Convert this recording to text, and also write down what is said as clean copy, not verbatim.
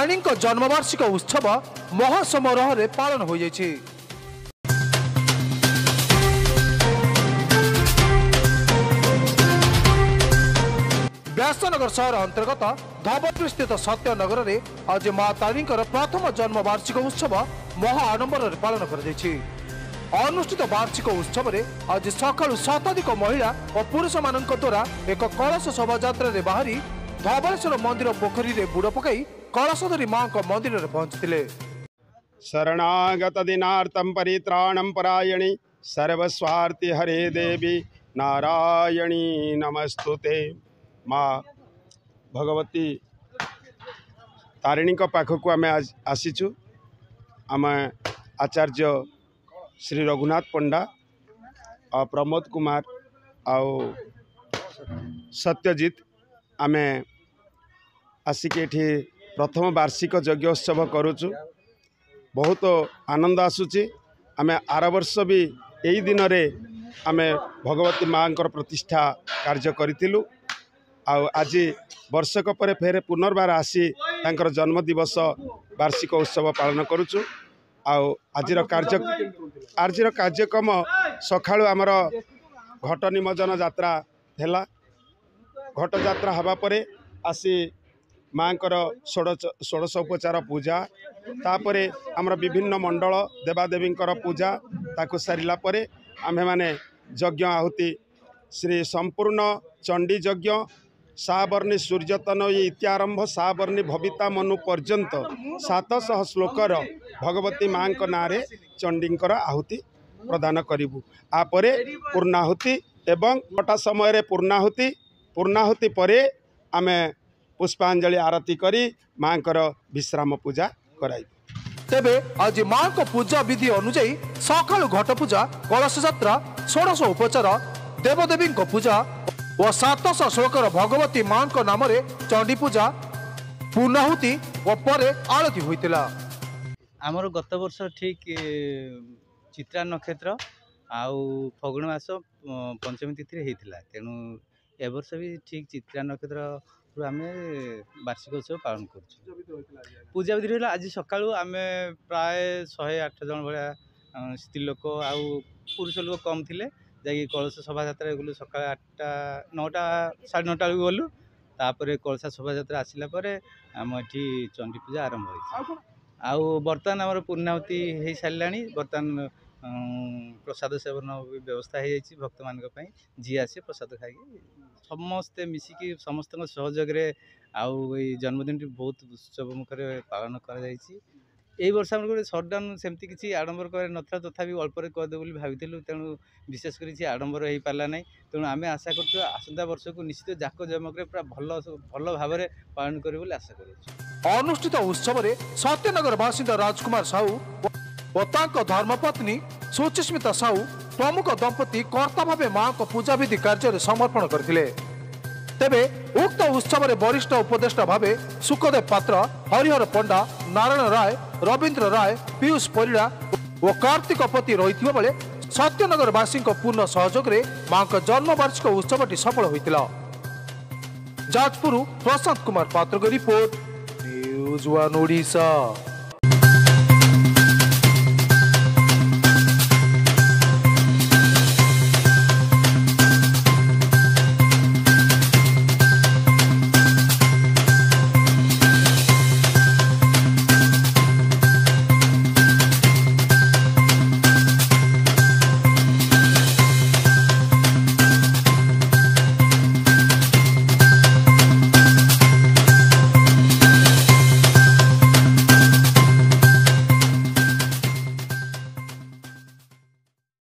तारिणी जन्मवार्षिक उत्सव महासमारोह रे पालन हो जायछि। व्यासनगर शहर अंतर्गत धवलपुर स्थित सत्यनगर में आज मां तारिणी प्रथम जन्मवार्षिक उत्सव महा आडंबर पालन कर अनुष्ठित वार्षिक उत्सव में आज सकाळु शताधिक महिला और पुरुष मान द्वारा एक कलश शोभायात्रा बाहरी धवलेश्वर मंदिर पोखरी में बुड़ पकाई कलश धरी मां मंदिर में पहुंचते। शरणागत दिनार्तम परित्राणम परायणी सर्वस्वार्थी हरे देवी नारायणी नमस्तुते। माँ भगवती तारिणी पाखक आम आसीचु। आम आचार्य श्री रघुनाथ पंडा और प्रमोद कुमार आउ सत्यजित आम आसिक प्रथम वार्षिक यज्ञोत्सव करुचु। बहुत आनंद आसूची। आम आर वर्ष भी यही दिन रे आम भगवती माँ प्रतिष्ठा कार्य करूँ। आज वर्षक पर फेर पुनर्बार आसी तांकर जन्म दिवस वार्षिक उत्सव पालन करुचु। आजिर कार्यक्रम सकाळु आमर घट निमज्जन यात्रा थेला। घट यात्रा हवा परे आसी माँकर षोडशोपचार पूजा तापरे आमर विभिन्न मंडल देवादेवींकर पूजा ताकु सारिला परे आमे माने यज्ञ आहुति श्री संपूर्ण चंडी यज्ञ सावर्णी सूर्यतन इत्यारंभ सावर्णी भविता मनु पर्यंत 700 श्लोकर भगवती माँ नारे चंडींकर आहुति प्रदान करिबु। आपरे पूर्णाहुति एवं कटा समय पूर्णाहुति परे आमे पुष्पांजलि आरती करी माँ विश्राम पूजा कराई। तेबे आज माँ को पूजा विधि अनुଯାयी सकाळु घट पूजा कलश यात्रा षोडश उपचार देवदेवी पूजा और 700 श्लोकर भगवती माँ नाम चंडी पूजा पूर्णाहुति और परे आरती होइतिला। आमर गत वर्ष ठीक चित्रा नक्षत्र आउ फगुण मास पंचमी तिथि होता तेणु ए वर्ष भी ठीक चित्रा नक्षत्र आम वार्षिक उत्सव पालन कर पूजा विधि रहा। आज सकाळु आम प्राय 108 जन भाया स्त्री लोक आउ पुरुष लोक कम थिले जाकि कलश शोभा यात्रा गलु सका 8टा 9टा 9:30 बेलू गलु तापर कलशा शोभा यात्रा आसला आम ये चंडी पूजा आरंभ हो। आउ बर्तमान आम पूर्णाहुति हो सारा बर्तमान प्रसाद सेवन व्यवस्था हो जाए भक्त मान जी आसे प्रसाद खाई समस्ते मिसिकी समस्त सहयोग जन्मदिन बहुत उत्सव मुखर पालन कर वर्ष आम गोटे सटडाउन सेमती किसी आडंबर कर नथा तथापि अल्प करदे भाई तेणु विशेष कर आडंबर हो पारा ना तेणु आम आशा कर आसंता वर्ष को निश्चित जाक जमक पूरा भल भाव पालन कर आशा कर। अनुष्ठित उत्सव में सत्यनगर बासिंदा राजकुमार साहू और धर्मपत्नी सुचिस्मिता साहू प्रमुख दंपति कर्ता भावे मां को पूजा विधि कार्य समर्पण करथिले। तेबे उक्त उत्सव में वरिष्ठ उपदेष्टा भावे सुखदेव पात्र हरिहर पंडा नारायण राय रवींद्र राय पीयूष परिड़ा और कार्तिक पति रही बेले सत्यनगरवासी पूर्ण सहयोग में मां का जन्मवार्षिक उत्सव सफल होता। जाजपुर प्रशांत कुमार पात्र रिपोर्ट न्यूज 1 ओडिशा।